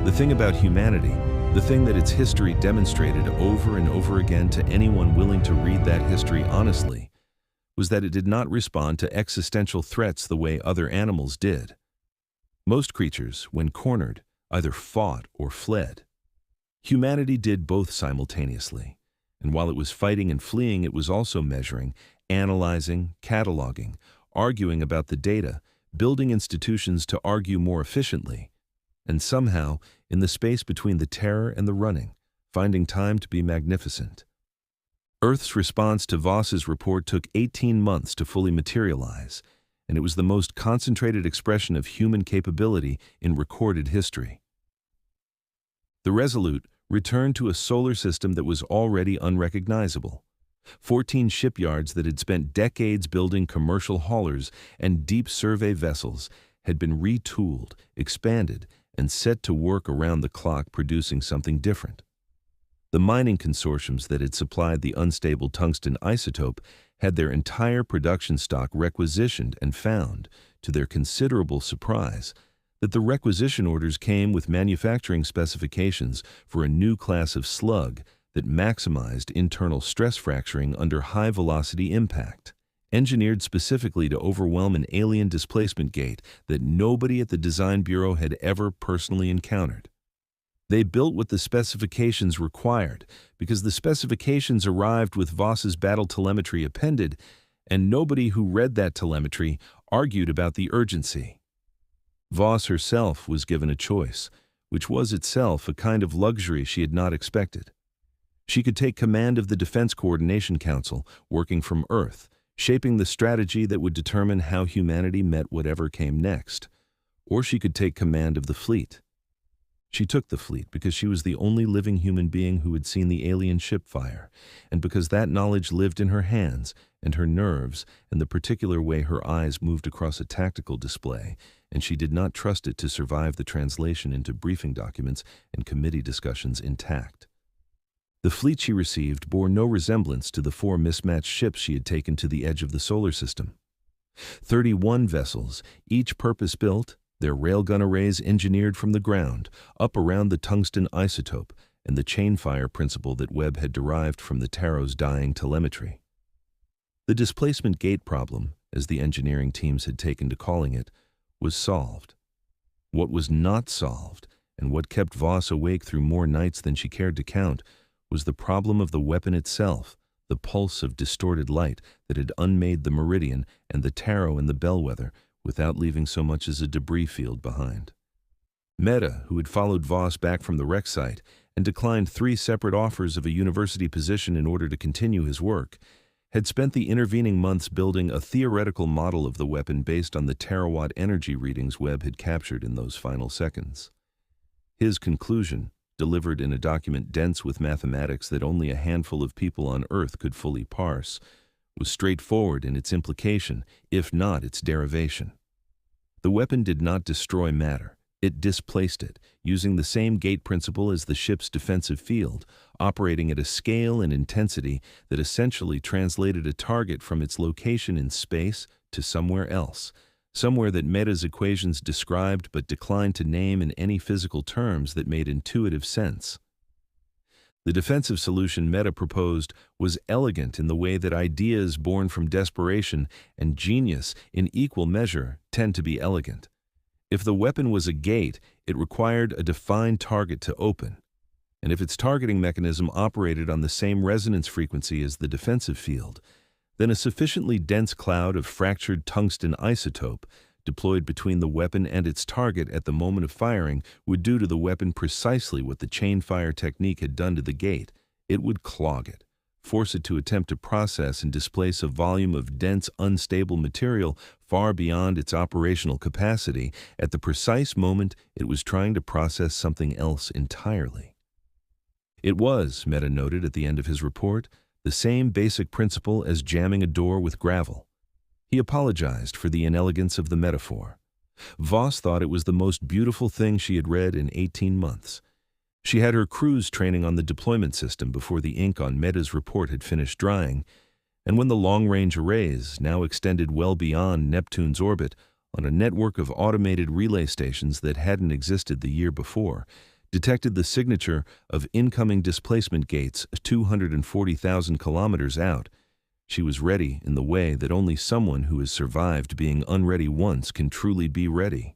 The thing about humanity, the thing that its history demonstrated over and over again to anyone willing to read that history honestly, was that it did not respond to existential threats the way other animals did. Most creatures, when cornered, either fought or fled. Humanity did both simultaneously, and while it was fighting and fleeing, it was also measuring, analyzing, cataloging, arguing about the data, building institutions to argue more efficiently, and somehow, in the space between the terror and the running, finding time to be magnificent. Earth's response to Voss's report took 18 months to fully materialize, and it was the most concentrated expression of human capability in recorded history. The Resolute returned to a solar system that was already unrecognizable. 14 shipyards that had spent decades building commercial haulers and deep survey vessels had been retooled, expanded, and set to work around the clock producing something different. The mining consortiums that had supplied the unstable tungsten isotope had their entire production stock requisitioned and found, to their considerable surprise, that the requisition orders came with manufacturing specifications for a new class of slug that maximized internal stress fracturing under high-velocity impact, engineered specifically to overwhelm an alien displacement gate that nobody at the Design Bureau had ever personally encountered. They built what the specifications required because the specifications arrived with Voss's battle telemetry appended, and nobody who read that telemetry argued about the urgency. Voss herself was given a choice, which was itself a kind of luxury she had not expected. She could take command of the Defense Coordination Council, working from Earth, shaping the strategy that would determine how humanity met whatever came next, or she could take command of the fleet. She took the fleet because she was the only living human being who had seen the alien ship fire, and because that knowledge lived in her hands and her nerves and the particular way her eyes moved across a tactical display, and she did not trust it to survive the translation into briefing documents and committee discussions intact. The fleet she received bore no resemblance to the 4 mismatched ships she had taken to the edge of the solar system. 31 vessels, each purpose-built, their railgun arrays engineered from the ground, up around the tungsten isotope and the chain-fire principle that Webb had derived from the Tarot's dying telemetry. The displacement gate problem, as the engineering teams had taken to calling it, was solved. What was not solved, and what kept Voss awake through more nights than she cared to count, was the problem of the weapon itself, the pulse of distorted light that had unmade the Meridian and the Tarot and the Bellwether without leaving so much as a debris field behind. Meta, who had followed Voss back from the wreck site and declined 3 separate offers of a university position in order to continue his work, had spent the intervening months building a theoretical model of the weapon based on the terawatt energy readings Webb had captured in those final seconds. His conclusion, delivered in a document dense with mathematics that only a handful of people on Earth could fully parse, was straightforward in its implication, if not its derivation. The weapon did not destroy matter. It displaced it, using the same gate principle as the ship's defensive field, operating at a scale and intensity that essentially translated a target from its location in space to somewhere else, somewhere that Meta's equations described but declined to name in any physical terms that made intuitive sense. The defensive solution Meta proposed was elegant in the way that ideas born from desperation and genius in equal measure tend to be elegant. If the weapon was a gate, it required a defined target to open, and if its targeting mechanism operated on the same resonance frequency as the defensive field, then a sufficiently dense cloud of fractured tungsten isotope deployed between the weapon and its target at the moment of firing would do to the weapon precisely what the chain fire technique had done to the gate. It would clog it, force it to attempt to process and displace a volume of dense, unstable material far beyond its operational capacity at the precise moment it was trying to process something else entirely. It was, Meta noted at the end of his report, the same basic principle as jamming a door with gravel. He apologized for the inelegance of the metaphor. Voss thought it was the most beautiful thing she had read in 18 months. She had her crews training on the deployment system before the ink on Meta's report had finished drying, and when the long-range arrays, now extended well beyond Neptune's orbit on a network of automated relay stations that hadn't existed the year before, detected the signature of incoming displacement gates 240,000 kilometers out. She was ready in the way that only someone who has survived being unready once can truly be ready.